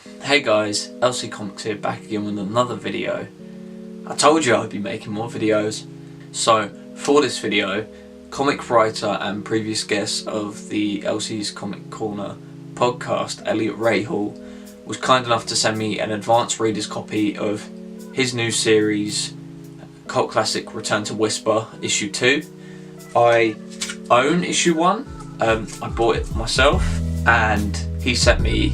Hey guys, LC Comics here, back again with another video. I told you I'd be making more videos. So, for this video, comic writer and previous guest of the LC's Comic Corner podcast, Eliot Rahal, was kind enough to send me an advanced reader's copy of his new series, cult classic Return to Whisper, issue 2. I own issue 1, I bought it myself, and he sent me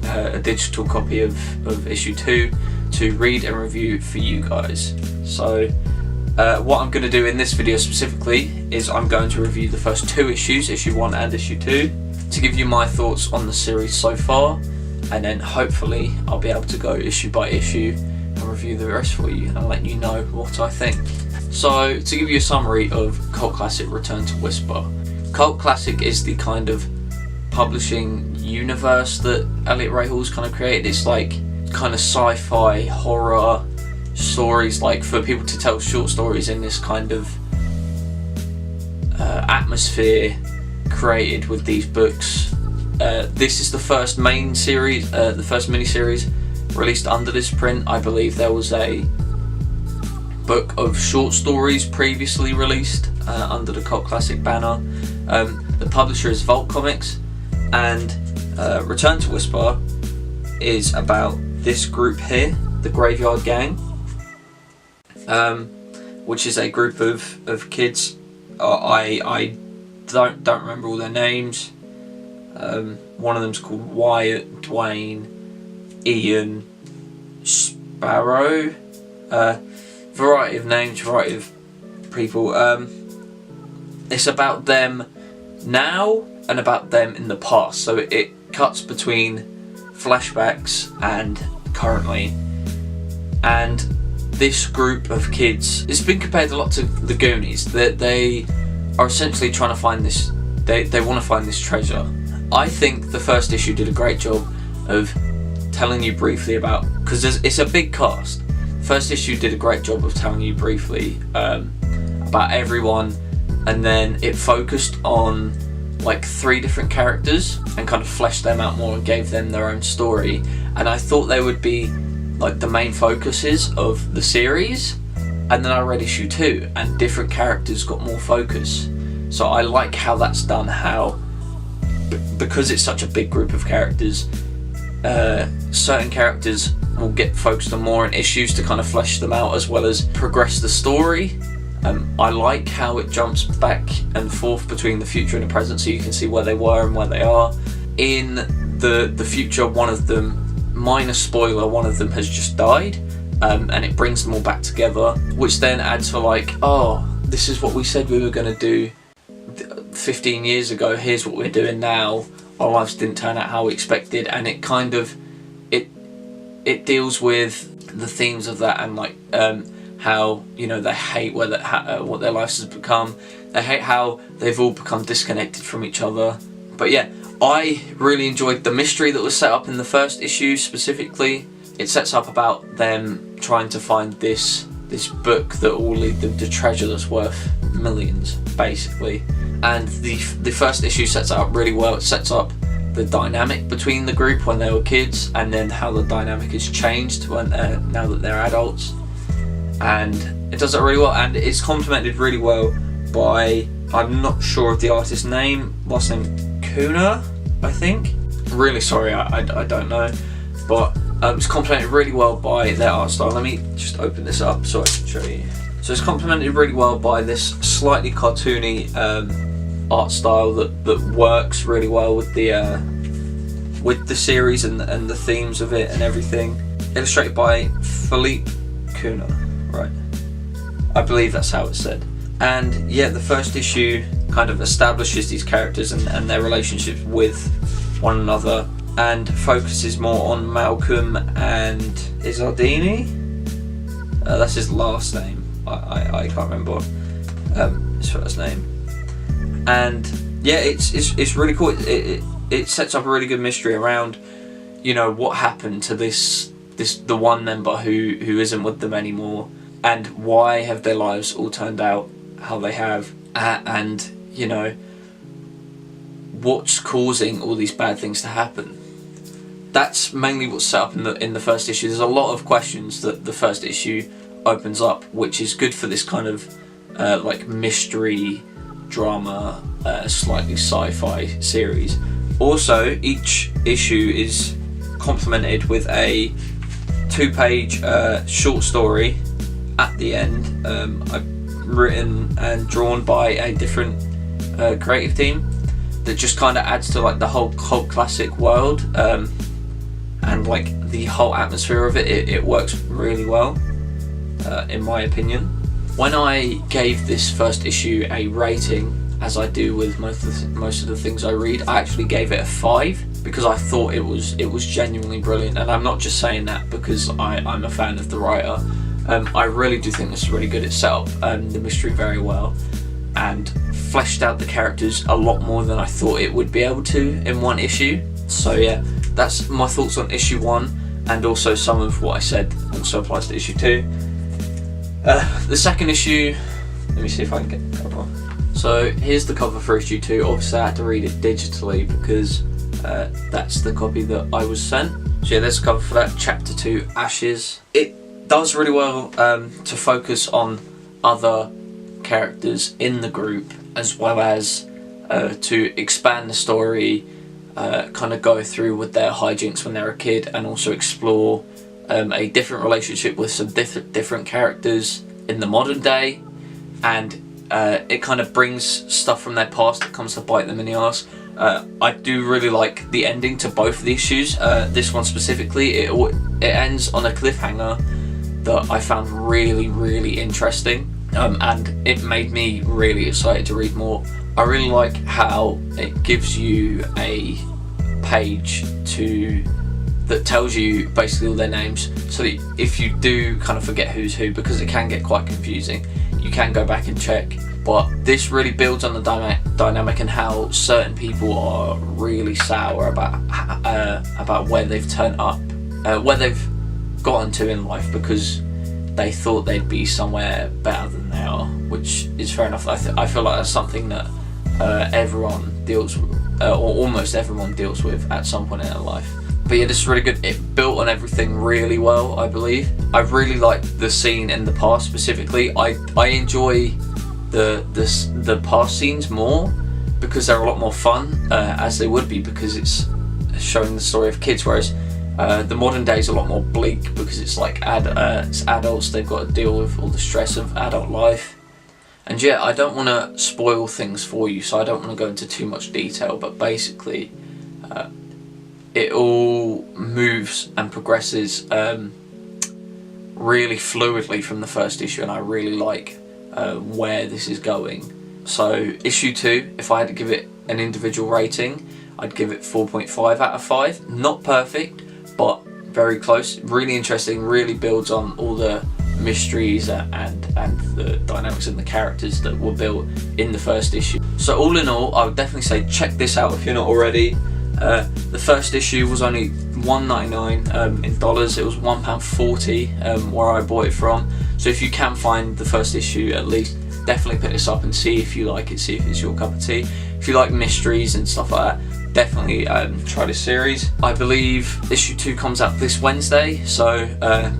a digital copy of issue 2 to read and review for you guys. So what I'm going to do in this video specifically is I'm going to review the first 2 issues, issue 1 and issue 2, to give you my thoughts on the series so far, and then hopefully I'll be able to go issue by issue and review the rest for you and let you know what I think. So to give you a summary of cult classic Return to Whisper. Cult classic is the kind of publishing universe that Eliot Rahal's kind of created. It's like kind of sci-fi horror stories, like for people to tell short stories in this kind of atmosphere created with these books. This is the first main series, the first mini-series released under this print. I believe there was a book of short stories previously released under the cult classic banner. The publisher is Vault Comics, and Return to Whisper is about this group here, the Graveyard Gang, which is a group of kids. I don't remember all their names. One of them's called Wyatt, Dwayne, Ian, Sparrow. Variety of names, variety of people. It's about them now and about them in the past, so it cuts between flashbacks and currently. And this group of kids, it's been compared a lot to the Goonies, that they are essentially trying to find this, they want to find this treasure. I think the first issue did a great job of telling you briefly about, because it's a big cast. First issue did a great job of telling you briefly about everyone, and then it focused on like 3 different characters and kind of fleshed them out more and gave them their own story. And I thought they would be like the main focuses of the series, and then I read issue 2 and different characters got more focus. So I like how that's done, how because it's such a big group of characters, certain characters will get focused on more in issues to kind of flesh them out as well as progress the story. I like how it jumps back and forth between the future and the present, so you can see where they were and where they are. In the future, one of them, minor spoiler, one of them has just died, and it brings them all back together, which then adds for like, oh, this is what we said we were going to do 15 years ago, here's what we're doing now. Our lives didn't turn out how we expected, and it kind of it deals with the themes of that, and like how, you know, they hate what their lives has become. They hate how they've all become disconnected from each other. But yeah, I really enjoyed the mystery that was set up in the first issue specifically. It sets up about them trying to find this book that will lead them to treasure that's worth millions, basically. And the first issue sets it up really well. It sets up the dynamic between the group when they were kids, and then how the dynamic has changed when now that they're adults. And it does it really well, and it's complemented really well by, I'm not sure of the artist's name, last name Kuna, I think. Really sorry, I don't know, but it's complemented really well by their art style. Let me just open this up so I can show you. So it's complemented really well by this slightly cartoony art style that works really well with the series and the themes of it and everything. Illustrated by Philippe Kuna, right? I believe that's how it's said. And yeah, the first issue kind of establishes these characters and their relationships with one another, and focuses more on Malcolm and Izzardini. That's his last name. I can't remember his first name. And yeah, it's really cool. It sets up a really good mystery around, you know, what happened to the one member who isn't with them anymore, and why have their lives all turned out how they have, and you know, what's causing all these bad things to happen. that's mainly what's set up in the first issue. There's a lot of questions that the first issue opens up, which is good for this kind of like mystery drama, slightly sci-fi series. Also, each issue is complemented with a 2-page short story at the end, written and drawn by a different creative team, that just kind of adds to like the whole cult classic world, and like the whole atmosphere of it. It works really well, in my opinion. When I gave this first issue a rating, as I do with most of the things I read, I actually gave it a 5 because I thought it was genuinely brilliant. And I'm not just saying that because I'm a fan of the writer. I really do think this is really good. It set up the mystery very well and fleshed out the characters a lot more than I thought it would be able to in one issue. So yeah, that's my thoughts on issue 1, and also some of what I said also applies to issue 2. The second issue, let me see if I can get the cover. So here's the cover for issue 2. Obviously I had to read it digitally because that's the copy that I was sent. So yeah, there's the cover for that, chapter 2, Ashes. It does really well to focus on other characters in the group, as well as to expand the story, kind of go through with their hijinks when they're a kid, and also explore a different relationship with some different characters in the modern day, and it kind of brings stuff from their past that comes to bite them in the arse. I do really like the ending to both of the issues. This one specifically, it ends on a cliffhanger that I found really, really interesting, and it made me really excited to read more. I really like how it gives you a page that tells you basically all their names, so that if you do kind of forget who's who, because it can get quite confusing, you can go back and check. But this really builds on the dynamic and how certain people are really sour about where they've turned up, where they've gotten to in life, because they thought they'd be somewhere better than they are, which is fair enough. I feel like that's something that everyone deals with, or almost everyone deals with at some point in their life. But yeah, this is really good. It built on everything really well, I believe. I really liked the scene in the past specifically. I enjoy the past scenes more because they're a lot more fun, as they would be, because it's showing the story of kids, whereas the modern day is a lot more bleak because it's like it's adults. They've got to deal with all the stress of adult life. And yeah, I don't want to spoil things for you, so I don't want to go into too much detail, but basically it all moves and progresses really fluidly from the first issue, and I really like where this is going. So issue 2, if I had to give it an individual rating, I'd give it 4.5 out of 5. Not perfect, but very close. Really interesting, really builds on all the mysteries and the dynamics and the characters that were built in the first issue. So all in all, I would definitely say check this out if you're not already. The first issue was only $1.99 in dollars. It was £1.40 where I bought it from. So if you can find the first issue, at least definitely pick this up and see if you like it, see if it's your cup of tea. If you like mysteries and stuff like that, definitely try this series. I believe issue 2 comes out this Wednesday, so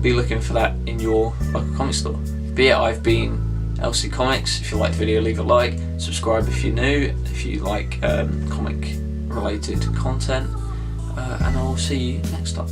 be looking for that in your local comic store. But yeah, I've been LC Comics. If you like the video, leave a like, subscribe if you're new, if you like comic related content, and I'll see you next time.